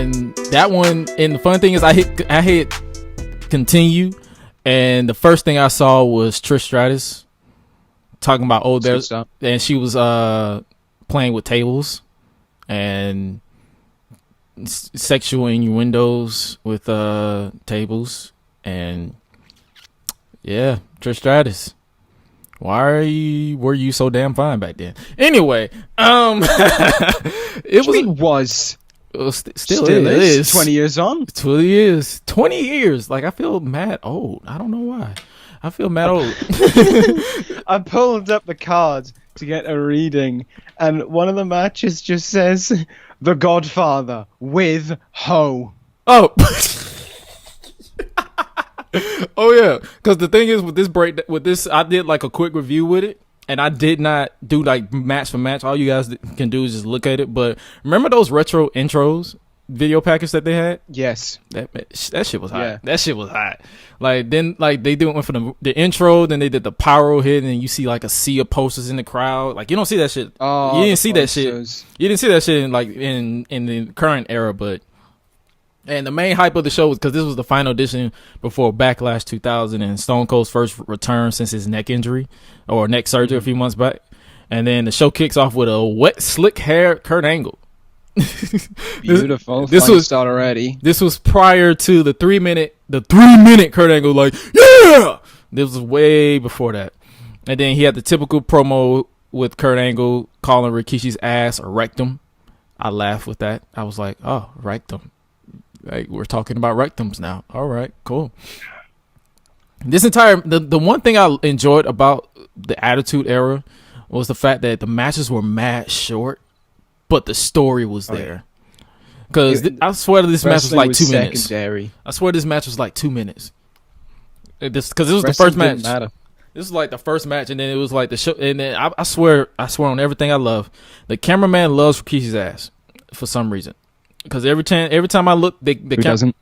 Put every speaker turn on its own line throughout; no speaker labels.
and that one. And the fun thing is, I hit continue, and the first thing I saw was Trish Stratus talking about there's, and she was playing with tables and sexual innuendos with tables, and yeah, Trish Stratus. Were you so damn fine back then? Anyway, still is
20 years on.
20 years. Like, I feel mad old. I don't know why. I feel mad old.
I pulled up the card to get a reading, and one of the matches just says The Godfather with Ho.
Oh. Oh yeah, because the thing is with this, I did like a quick review with it, and I did not do like match for match. All you guys can do is just look at it. But remember those retro intros video package that they had?
Yes,
that shit was hot. Yeah. That shit was hot. Like then, like they went for the intro, then they did the pyro hit, and you see like a sea of posters in the crowd. Like you don't see that shit.
Oh,
you didn't see that shit. You didn't see that shit in the current era, but. And the main hype of the show was because this was the final edition before Backlash 2000 and Stone Cold's first return since his neck injury or neck surgery a few months back. And then the show kicks off with a wet, slick hair Kurt Angle.
Beautiful. This was start already.
This was prior to the 3 minute Kurt Angle, like, yeah! This was way before that. And then he had the typical promo with Kurt Angle calling Rikishi's ass a rectum. I laughed with that. I was like, oh, rectum. Like, we're talking about rectums now. All right, cool. This entire the one thing I enjoyed about the Attitude Era was the fact that the matches were mad short, but the story was there. Because I swear this match was like 2 minutes. I swear this match was like 2 minutes. Because this was the first match. This was like the first match, and then it was like the show. And then I swear on everything I love, the cameraman loves Rikishi's ass for some reason. Because every time I look, the
doesn't?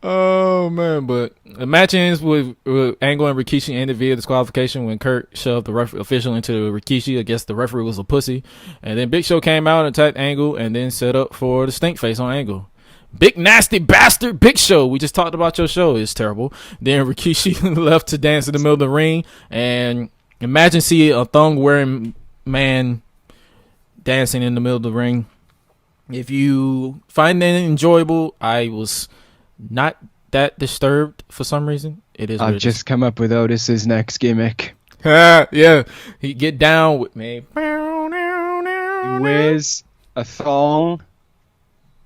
Oh man! But the match ends with Angle and Rikishi ended via disqualification when Kurt shoved the official into Rikishi. I guess the referee was a pussy, and then Big Show came out and attacked Angle, and then set up for the stink face on Angle. Big nasty bastard, Big Show. We just talked about your show. It's terrible. Then Rikishi left to dance in the middle of the ring, and imagine seeing a thong wearing man dancing in the middle of the ring. If you find that enjoyable, I was not that disturbed for some reason. It is.
I've just come up with Otis's next gimmick.
Yeah, he get down with me.
He wears a thong,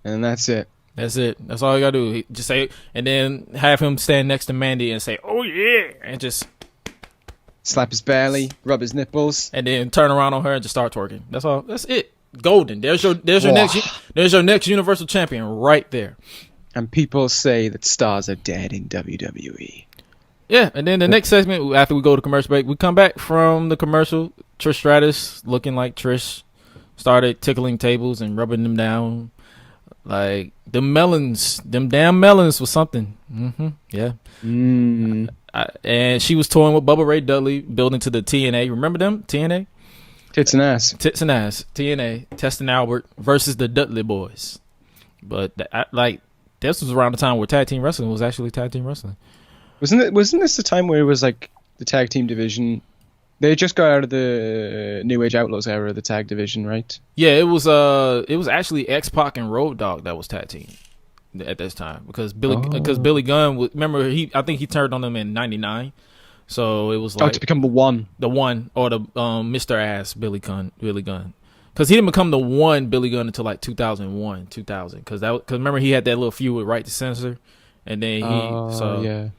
and that's it.
That's it. That's all you gotta do. Just say, and then have him stand next to Mandy and say, "Oh yeah," and just.
Slap his belly, rub his nipples,
and then turn around on her and just start twerking. That's all. That's it. Golden. There's your next Universal Champion right there.
And people say that stars are dead in WWE.
Yeah, and then the next segment after we go to commercial break, we come back from the commercial. Trish Stratus, looking like Trish, started tickling tables and rubbing them down. Like them damn melons was something. Yeah. And she was touring with Bubba Ray Dudley, building to the TNA. Remember them? TNA?
Tits and ass.
TNA. Testing Albert versus the Dudley Boys. But this was around the time where tag team wrestling was actually tag team wrestling.
Wasn't this the time where it was like the tag team division? They just got out of the New Age Outlaws era of the tag division, right? Yeah, it was actually X-Pac and Road Dogg that was tag team at this time because Billy Gunn remember I think he turned on them in '99, so it was like to become the one
or the Mr. Ass Billy Gunn because he didn't become the one Billy Gunn until like 2001 because remember he had that little feud with Right to Censor, and then
yeah.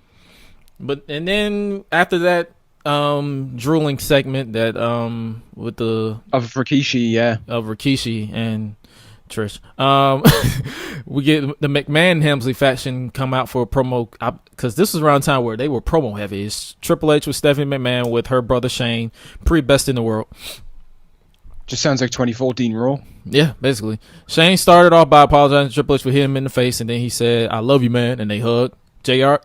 But and then after that drooling segment that with the
of
Rikishi and Trish. We get the McMahon Helmsley faction come out for a promo because this was around the time where they were promo heavy. It's Triple H with Stephanie McMahon with her brother Shane, pre-best in the world.
Just sounds like 2014 Raw.
Yeah, basically. Shane started off by apologizing to Triple H for hitting him in the face, and then he said, "I love you, man," and they hugged. JR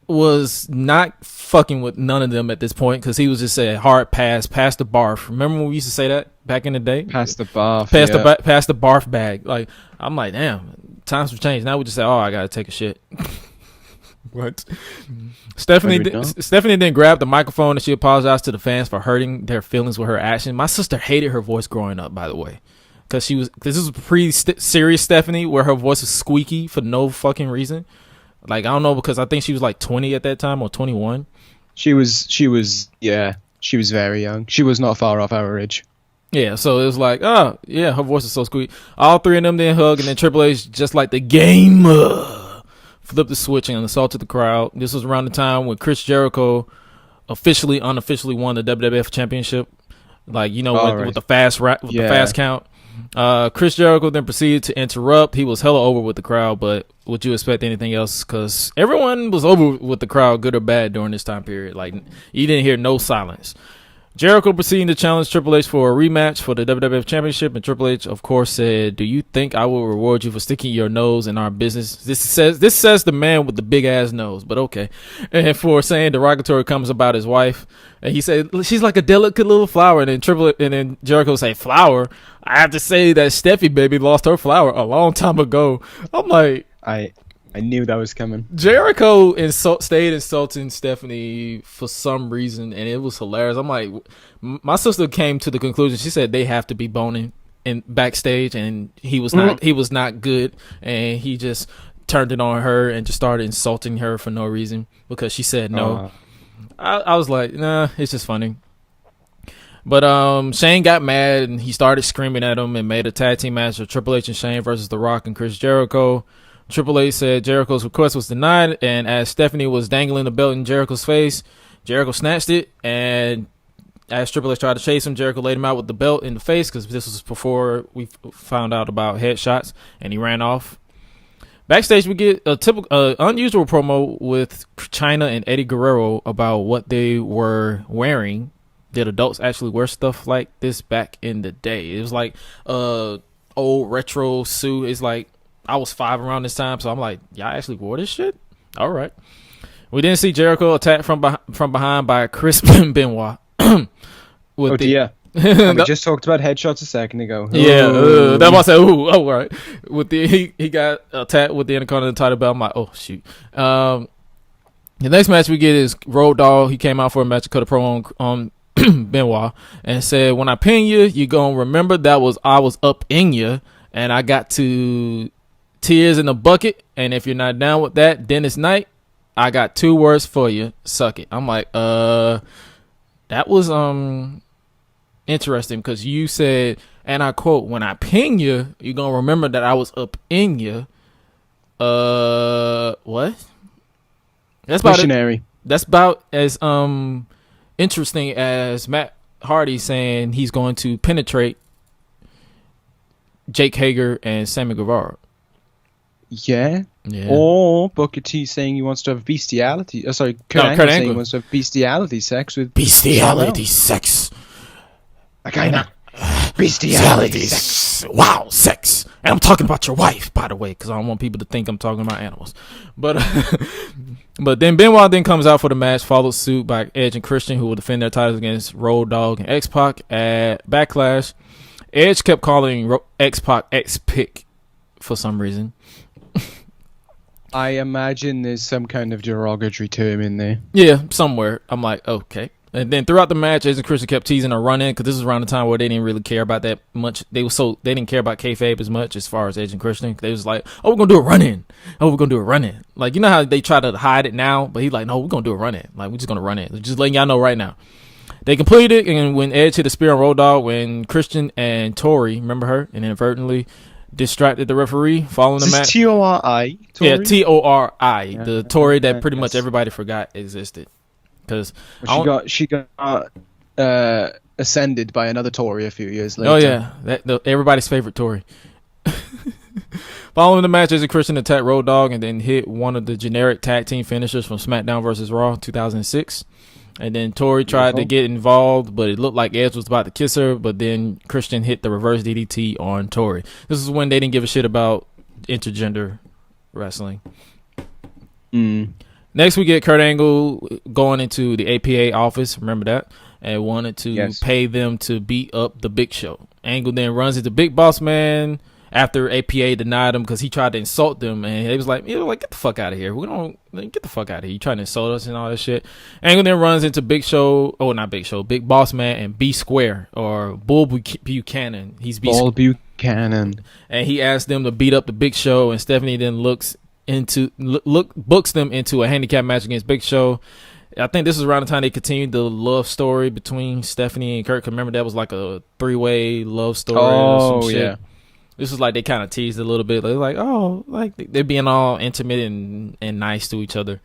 was not fucking with none of them at this point because he was just saying hard pass the barf. Remember when we used to say that back in the day?
Pass the barf.
Pass the barf bag. Like, I'm like, damn, times have changed. Now we just say, oh, I gotta take a shit. What? Stephanie then grabbed the microphone and she apologized to the fans for hurting their feelings with her action. My sister hated her voice growing up, by the way, because this was pre-serious Stephanie where her voice was squeaky for no fucking reason. Like, I don't know, because I think she was like 20 at that time or 21.
She was very young. She was not far off our age.
Yeah, so it was like, oh, yeah, her voice is so squeaky. All three of them then hug, and then Triple H, just like the game, flipped the switch and assaulted the crowd. This was around the time when Chris Jericho unofficially won the WWF Championship. Like, you know, with the fast the fast count. Chris Jericho then proceeded to interrupt. He was hella over with the crowd, but would you expect anything else? Because everyone was over with the crowd, good or bad, during this time period. Like, you didn't hear no silence. Jericho proceeding to challenge Triple H for a rematch for the WWF Championship, and Triple H, of course, said, "Do you think I will reward you for sticking your nose in our business?" This says the man with the big ass nose, but okay. And for saying derogatory comments about his wife, and he said she's like a delicate little flower, and then Jericho say, "Flower? I have to say that Steffi baby lost her flower a long time ago." I'm like,
I knew that was coming.
Jericho stayed insulting Stephanie for some reason, and it was hilarious. I'm like, my sister came to the conclusion. She said they have to be boning in backstage, and he was not good, and he just turned it on her and just started insulting her for no reason because she said no. I was like, nah, it's just funny. But Shane got mad and he started screaming at him and made a tag team match of Triple H and Shane versus The Rock and Chris Jericho. Triple H said Jericho's request was denied, and as Stephanie was dangling the belt in Jericho's face, Jericho snatched it, and as Triple H tried to chase him, Jericho laid him out with the belt in the face because this was before we found out about headshots, and he ran off. Backstage, we get a typical unusual promo with Chyna and Eddie Guerrero about what they were wearing. Did adults actually wear stuff like this back in the day? It was like old retro suit. It's like, I was 5 around this time, so I'm like, y'all actually wore this shit? All right. We didn't see Jericho attacked from behind by Chris Benoit.
We just talked about headshots a second ago.
Yeah, that was say, ooh, all right. He got attacked with the Intercontinental title belt. I'm like, oh shoot. The next match we get is Road Dogg. He came out for a match, cut a promo on Benoit, and said, "When I pin you, you gonna remember that I was up in you, and I got to." Tears in a bucket, and if you're not down with that, Dennis Knight, I got 2 words for you. Suck it. I'm like, that was interesting because you said, and I quote, "When I ping you, you're gonna remember that I was up in you." What? That's about
missionary.
That's about as interesting as Matt Hardy saying he's going to penetrate Jake Hager and Sammy Guevara.
Yeah. Or Booker T saying he wants to have bestiality. Kurt Angle saying he wants to have bestiality sex with
bestiality sex.
I kind of bestiality sex.
Wow, sex. And I'm talking about your wife, by the way, because I don't want people to think I'm talking about animals. But then Benoit then comes out for the match, followed suit by Edge and Christian, who will defend their titles against Road Dogg and X-Pac at Backlash. Edge kept calling X-Pac X-Pick for some reason.
I imagine there's some kind of derogatory term in there.
Yeah, somewhere. I'm like, okay. And then throughout the match, Edge and Christian kept teasing a run-in because this was around the time where they didn't really care about that much. They didn't care about kayfabe as much as far as Edge and Christian. They was like, oh, we're going to do a run-in. Oh, we're going to do a run-in. Like, you know how they try to hide it now? But he's like, no, we're going to do a run-in. Like, we're just going to run in. We're just letting y'all know right now. They completed, and when Edge hit a spear on Road Dogg, when Christian and Tori, remember her, and inadvertently distracted the referee following the match.
T-O-R-I?
Yeah, T-O-R-I. Yeah, the Tory that pretty much everybody forgot existed. Because
she got ascended by another Tory a few years later.
Oh yeah, everybody's favorite Tory. Following the match, Edge and Christian attacked Road Dogg and then hit one of the generic tag team finishers from SmackDown vs. Raw 2006. And then Tori tried to get involved, but it looked like Edge was about to kiss her. But then Christian hit the reverse DDT on Tori. This is when they didn't give a shit about intergender wrestling. Next, we get Kurt Angle going into the APA office. Remember that? And wanted to pay them to beat up the Big Show. Angle then runs into Big Boss Man after APA denied him because he tried to insult them, and he was like, get the fuck out of here. We don't get the fuck out of here. You trying to insult us and all that shit. Angle then runs into Big Boss Man and B Square or Bull Buchanan. He's
Bull Buchanan,
and he asked them to beat up the Big Show, and Stephanie then books them into a handicap match against Big Show. I think this is around the time they continued the love story between Stephanie and Kurt. Remember that was like a 3-way love story or some shit. Yeah. This was like they kind of teased a little bit. They're like, they're being all intimate and nice to each other.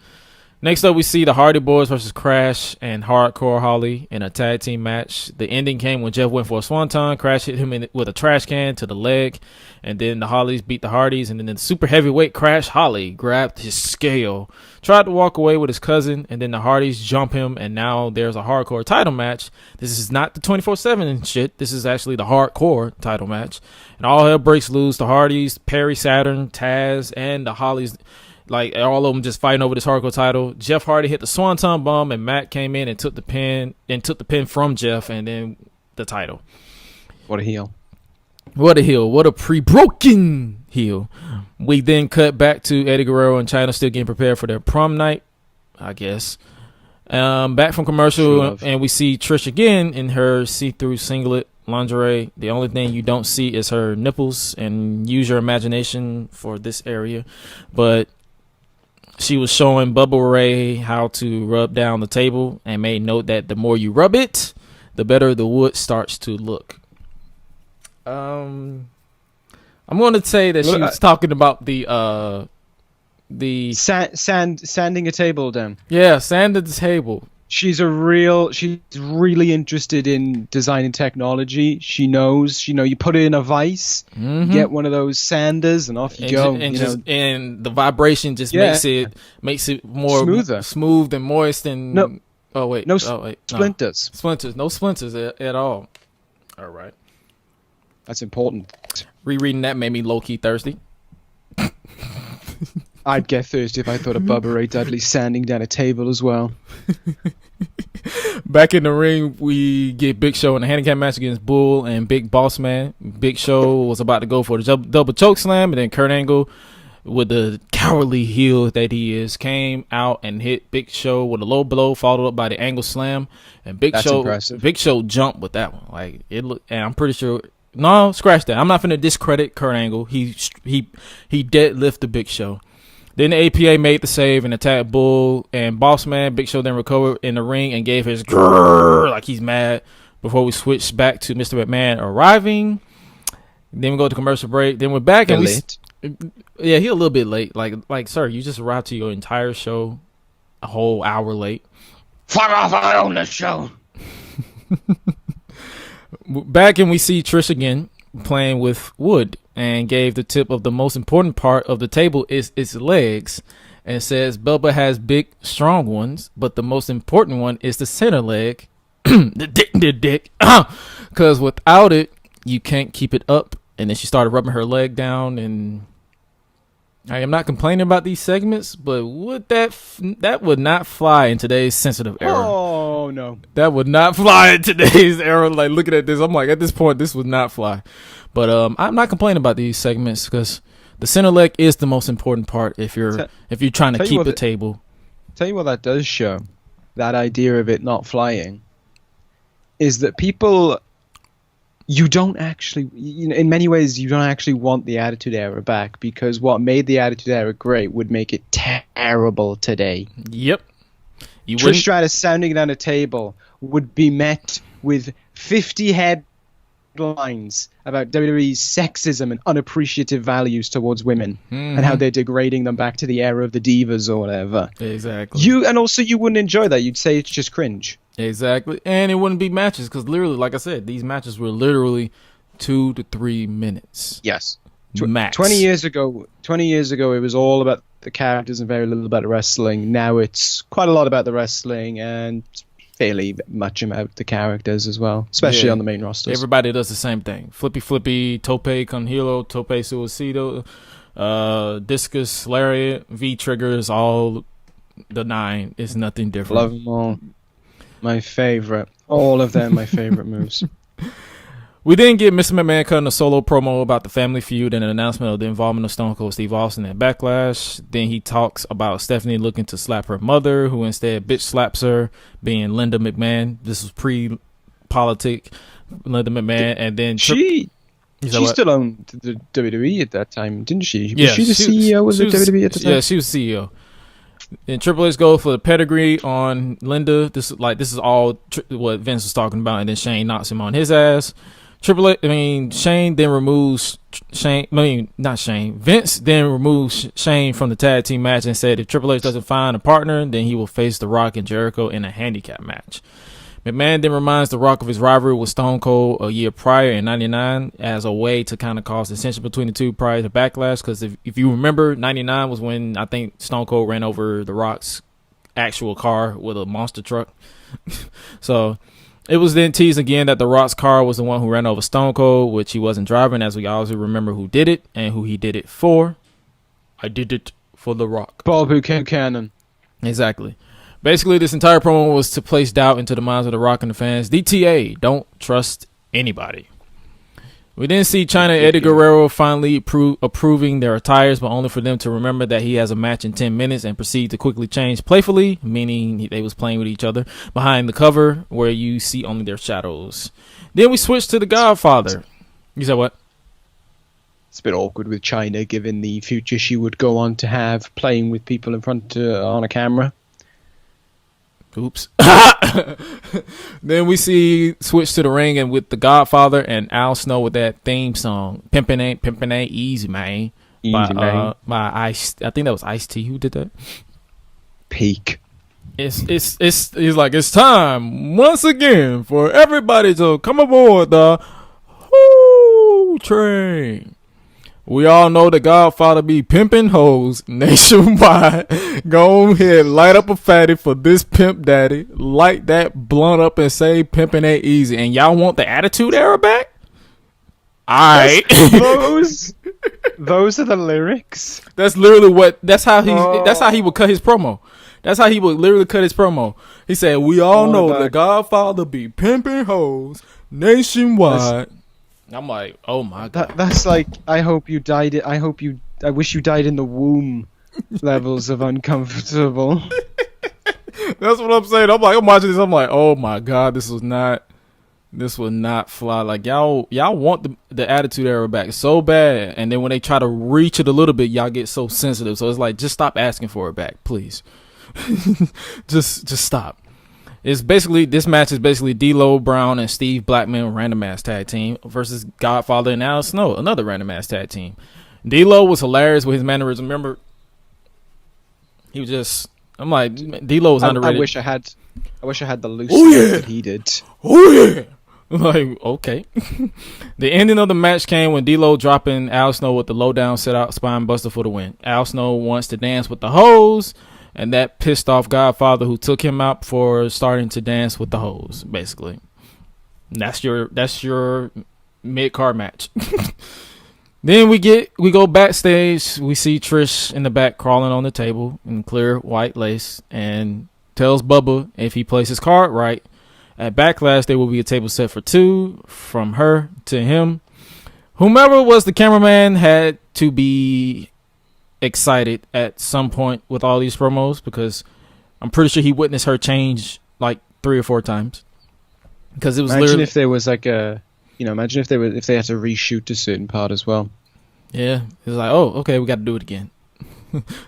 Next up, we see the Hardy Boys versus Crash and Hardcore Holly in a tag team match. The ending came when Jeff went for a swanton. Crash hit him with a trash can to the leg. And then the Hollys beat the Hardys. And then the super heavyweight Crash Holly grabbed his scale, tried to walk away with his cousin. And then the Hardys jump him. And now there's a hardcore title match. This is not the 24/7 shit. This is actually the hardcore title match. And all hell breaks loose. The Hardys, Perry Saturn, Taz, and the Hollys, like all of them just fighting over this hardcore title. Jeff Hardy hit the Swanton Bomb, and Matt came in and took the pin from Jeff, and then the title.
What a heel.
What a heel. What a pre-broken heel. We then cut back to Eddie Guerrero and Chyna still getting prepared for their prom night, I guess. Back from commercial, and we see Trish again in her see-through singlet lingerie. The only thing you don't see is her nipples, and use your imagination for this area. But she was showing Bubba Ray how to rub down the table and made note that the more you rub it, the better the wood starts to look. I'm going to say that she was talking about the
sanding a table down.
Yeah, sanding the table.
She's really interested in design and technology. She knows, you put it in a vise, get one of those sanders, and off you go.
And the vibration just makes it more
smoother,
smooth and moist. And
no
splinters. No splinters at all. All right,
that's important.
Rereading that made me low key thirsty.
I'd get thirsty if I thought of Bubba Ray Dudley sanding down a table as well.
Back in the ring, we get Big Show in a handicap match against Bull and Big Boss Man. Big Show was about to go for the double choke slam, and then Kurt Angle, with the cowardly heel that he is, came out and hit Big Show with a low blow, followed up by the Angle Slam. And Big Show jumped with that one. Like it looked, and I'm pretty sure. No, scratch that. I'm not finna discredit Kurt Angle. He deadlifted the Big Show. Then the APA made the save and attacked Bull and Boss Man. Big Show then recovered in the ring and gave his grrr like he's mad
before we switch back to Mr. McMahon arriving. Then we go to commercial break. Then we're back and yeah, he a little bit late. Like, sir, you just arrived to your entire show a whole hour late.
Fuck off! I own the show.
Back and we see Trish again playing with wood and gave the tip of the most important part of the table is its legs and says Bubba has big, strong ones, but the most important one is the center leg, the dick, because without it, you can't keep it up. And then she started rubbing her leg down, and I am not complaining about these segments, but would that would not fly in today's sensitive era.
Oh no,
that would not fly in today's era. Like looking at this, I'm like, at this point, this would not fly. But I'm not complaining about these segments because the center leg is the most important part if you're trying to keep the table.
Tell you what that does show, that idea of it not flying, is that people. You don't actually, in many ways, you don't actually want the Attitude Era back because what made the Attitude Era great would make it terrible today.
Yep.
Trish Stratus sounding down a table would be met with 50 headlines about WWE's sexism and unappreciative values towards women and how they're degrading them back to the era of the divas or whatever.
Exactly.
And also you wouldn't enjoy that. You'd say it's just cringe.
Exactly. And it wouldn't be matches because literally, like I said, these matches were literally 2 to 3 minutes.
Yes.
Max.
20 years ago, it was all about the characters and very little about the wrestling. Now it's quite a lot about the wrestling and fairly much about the characters as well, especially on the main rosters.
Everybody does the same thing. Flippy, tope con hilo, tope suicido, discus, lariat, V-triggers, all
the 9 is nothing different.
Love them all. My favorite. All of them, my favorite moves.
We didn't get Mr. McMahon cutting a solo promo about the family feud and an announcement of the involvement of Stone Cold Steve Austin at Backlash. Then he talks about Stephanie looking to slap her mother, who instead bitch slaps her, being Linda McMahon. This was pre-politic Linda McMahon. And then
she still owned the WWE at that time, didn't she?
Was
she the CEO of the WWE at the time?
Yeah, she was CEO. And Triple H goes for the pedigree on Linda. This is all what Vince was talking about, and then Shane knocks him on his ass. Shane then removes Vince then removes Shane from the tag team match and said if Triple H doesn't find a partner, then he will face The Rock and Jericho in a handicap match. McMahon then reminds The Rock of his rivalry with Stone Cold a year prior in '99 as a way to kind of cause dissension between the two prior to Backlash. Because if you remember, '99 was when I think Stone Cold ran over The Rock's actual car with a monster truck. So it was then teased again that The Rock's car was the one who ran over Stone Cold, which he wasn't driving, as we always remember who did it and who he did it for. I did it for The Rock.
Bob Buchanan.
Exactly. Basically, this entire promo was to place doubt into the minds of The Rock and the fans. DTA, don't trust anybody. We didn't see Chyna and Eddie Guerrero finally approving their attires, but only for them to remember that he has a match in 10 minutes and proceed to quickly change playfully, meaning they was playing with each other, behind the cover where you see only their shadows. Then we switched to The Godfather. You said what?
It's a bit awkward with Chyna, given the future she would go on to have playing with people in front on a camera.
Oops. Then we switch to the ring and with The Godfather and Al Snow with that theme song, Pimpin' Ain't Easy, Man. By Ice. I think that was Ice-T who did that.
Peak.
He's like, it's time once again for everybody to come aboard the Whoo train. We all know The Godfather be pimping hoes nationwide. Go ahead, light up a fatty for this pimp daddy. Light that blunt up and say pimping ain't easy. And y'all want the Attitude Era back? Alright.
Those are the lyrics.
That's literally that's how he would cut his promo. That's how he would literally cut his promo. He said, we all know The Godfather be pimping hoes nationwide. I'm like, oh my god.
That's like, I wish you died in the womb levels of uncomfortable.
That's what I'm saying. I'm watching this. I'm like, oh my god, this would not fly. Like y'all want the Attitude Era back so bad, and then when they try to reach it a little bit, y'all get so sensitive. So it's like, just stop asking for it back, please. just stop. This match is basically D'Lo Brown and Steve Blackman random ass tag team versus Godfather and Al Snow, another random ass tag team. D'Lo was hilarious with his mannerism. Remember, he was just. I'm like, D'Lo was underrated.
I wish I had the loose that he did.
Oh yeah. Like, okay. The ending of the match came when D'Lo dropping Al Snow with the low down set out spine buster for the win. Al Snow wants to dance with the hoes. And that pissed off Godfather, who took him out for starting to dance with the hoes, basically. And that's your mid-card match. Then we go backstage. We see Trish in the back crawling on the table in clear white lace and tells Bubba if he plays his card right, at Backlash there will be a table set for 2 from her to him. Whomever was the cameraman had to be excited at some point with all these promos, because I'm pretty sure he witnessed her change like 3 or 4 times. Because it was
if there was like imagine if they had to reshoot a certain part as well.
Yeah, it was like, oh, okay, we got to do it again.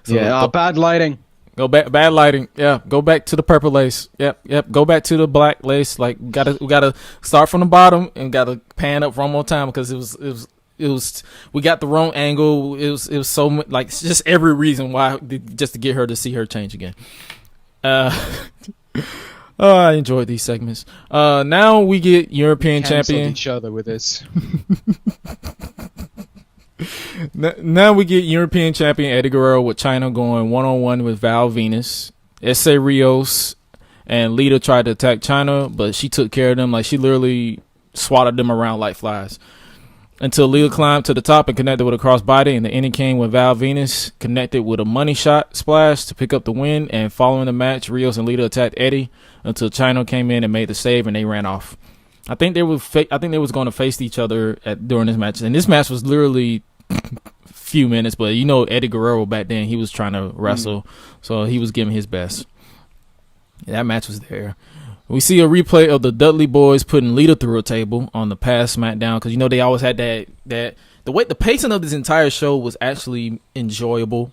Bad lighting.
Go back, bad lighting. Yeah, go back to the purple lace. Yep. Go back to the black lace. Like we gotta start from the bottom and gotta pan up one more time, because it was we got the wrong angle. It was so much, like, just every reason why, just to get her to see her change again. I enjoyed these segments. Now we get European champion.
Each other with this.
Now we get European champion Eddie Guerrero with Chyna going 1-on-1 with Val Venus. Essa Rios and Lita tried to attack Chyna, but she took care of them. Like, she literally swatted them around like flies. until Lita climbed to the top and connected with a crossbody, and the ending came when Val Venus connected with a money shot splash to pick up the win. And following the match, Rios and Lita attacked Eddie until Chyna came in and made the save, and they ran off. I think they was going to face each other during this match, and this match was literally few minutes. But you know, Eddie Guerrero back then, he was trying to wrestle, so he was giving his best. That match was there. We see a replay of the Dudley Boys putting Lita through a table on the past SmackDown, because you know they always had that the pacing of this entire show was actually enjoyable,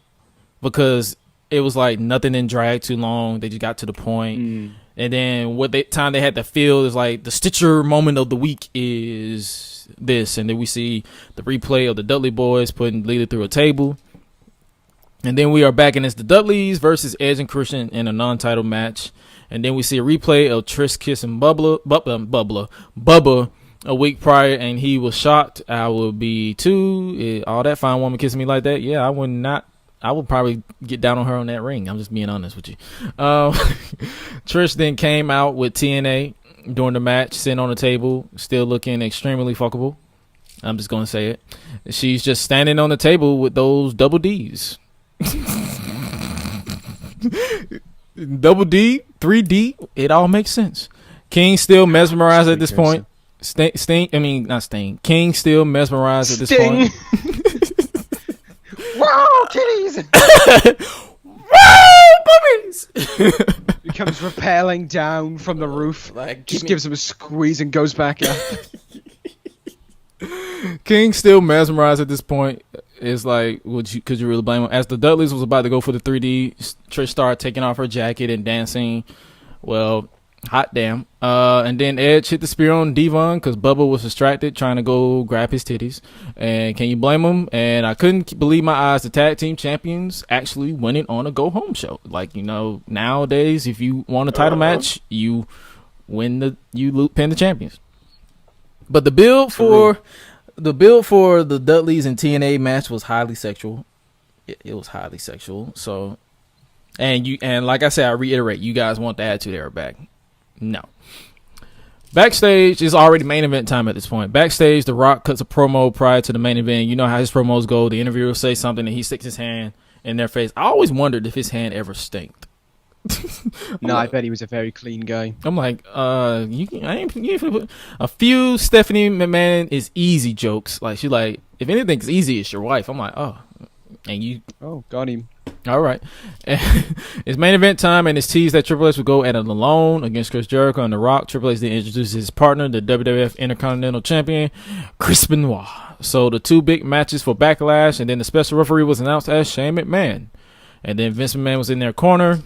because it was like nothing in drag too long. They just got to the point. And then time they had to feel is like the Stitcher moment of the week is this. And then we see the replay of the Dudley Boys putting Lita through a table. And then we are back, and it's the Dudleys versus Edge and Christian in a non-title match. And then we see a replay of Trish kissing Bubba a week prior, and he was shocked. I would be too. All that fine woman kissing me like that. Yeah, I would not. I would probably get down on her on that ring. I'm just being honest with you. Trish then came out with TNA during the match, sitting on the table, still looking extremely fuckable. I'm just going to say it. She's just standing on the table with those double Ds. Double D, 3D, it all makes sense. King still mesmerized at this point. King still mesmerized at this point.
Wow, titties!
Wow, boobies!
He comes rappelling down from the roof, just gives him a squeeze and goes back up.
King still mesmerized at this point. It's like, could you really blame him? As the Dudleys was about to go for the 3D, Trish started taking off her jacket and dancing. Well, hot damn. And then Edge hit the spear on Devon because Bubba was distracted trying to go grab his titties. And can you blame him? And I couldn't believe my eyes. The tag team champions actually winning on a go-home show. Like, you know, nowadays, if you want a title match, you pin the champions. But the build for the Dudleys and TNA match was highly sexual. It was highly sexual. So, and like I said, I reiterate, you guys want the Attitude Era back? No. Backstage is already main event time at this point. Backstage, The Rock cuts a promo prior to the main event. You know how his promos go. The interviewer will say something and he sticks his hand in their face. I always wondered if his hand ever stinked.
No, I bet he was a very clean guy.
I'm like, a few Stephanie McMahon is easy jokes. Like, she's like, if anything's easy, it's your wife. I'm like, oh, and you.
Oh, got him.
All right. It's main event time, and it's teased that Triple H will go at it alone against Chris Jericho and The Rock. Triple H then introduces his partner, the WWF Intercontinental Champion, Chris Benoit. So the two big matches for Backlash, and then the special referee was announced as Shane McMahon. And then Vince McMahon was in their corner.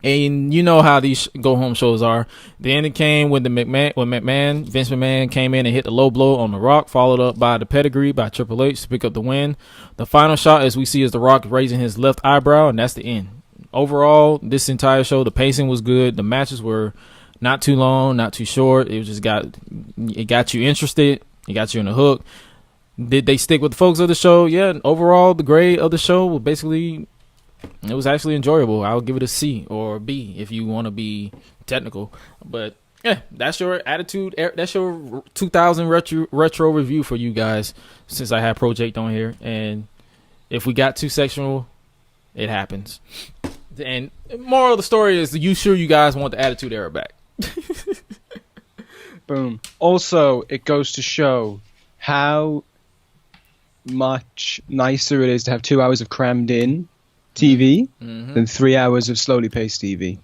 And you know how these go-home shows are. The ending came when Vince McMahon came in and hit the low blow on The Rock, followed up by the pedigree by Triple H to pick up the win. The final shot, as we see, is The Rock raising his left eyebrow, and that's the end. Overall, this entire show, the pacing was good. The matches were not too long, not too short. It got you interested. It got you in the hook. Did they stick with the focus of the show? Yeah. Overall, the grade of the show was basically... It was actually enjoyable. I'll give it a C or a B if you want to be technical. But yeah, that's your attitude. That's your 2000 retro review for you guys. Since I have ProJaked on here, and if we got too sexual, it happens. And moral of the story is, you guys want the Attitude Era back?
Boom. Also, it goes to show how much nicer it is to have 2 hours of crammed in TV than 3 hours of slowly paced TV.